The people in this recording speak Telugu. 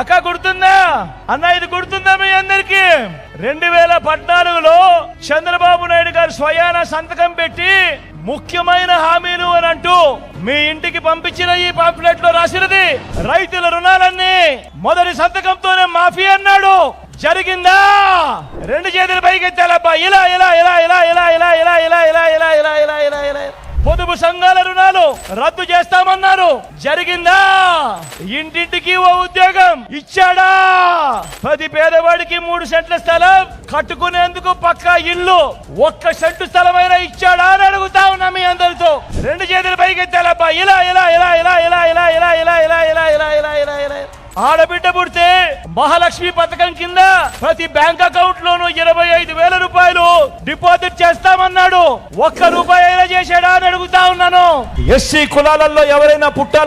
అక్క గుర్తుందా అన్న? ఇది గుర్తుందా మీ అందరికి? 2014లో చంద్రబాబు నాయుడు గారు స్వయాన సంతకం పెట్టి ముఖ్యమైన హామీలు అని అంటూ మీ ఇంటికి పంపించిన ఈ పాంప్లెట్ లో రాసినది రైతుల రుణాలన్నీ మొదటి సంతకంతోనే మాఫీ అన్నాడు. జరిగిందా? రెండు చేతులు పైకెత్తాలబ్బా. ఇలా ఇలా ఇలా ఇలా ఇలా ఇలా ఇలా ఇలా ఇలా ఇలా ఇలా ఇలా ఇలా ఇలా పొదుపు సంఘాల రుణాలు రద్దు చేస్తామన్నారు. జరిగిందా? ఇంటింటికి ఓ ఉద్యోగం ఇచ్చాడా? ప్రతి పేదవాడికి 3 సెంట్ల స్థలం, కట్టుకునేందుకు పక్కా ఇల్లు, 1 సెంటు స్థలమైనా ఇచ్చాడా అని అడుగుతా ఉన్నా మీ అందరితో. రెండు చేతులు పైకెత్తాలబ్బా. ఇలా ఇలా ఇలా ఇలా ఇలా ఇలా ఇలా ఇలా ఇలా ఇలా ఇలా ఇలా ఇలా ఇలా ఆడబిడ్డ పుడితే మహాలక్ష్మి పథకం కింద ప్రతి బ్యాంక్ అకౌంట్ లోనూ 25,000 రూపాయలు డిపాజిట్ చేస్తామన్నాడు. 1 రూపాయి అయినా చేశాడా అని అడుగుతా ఉన్నాను. ఎస్సీ కులాలలో ఎవరైనా పుట్టాల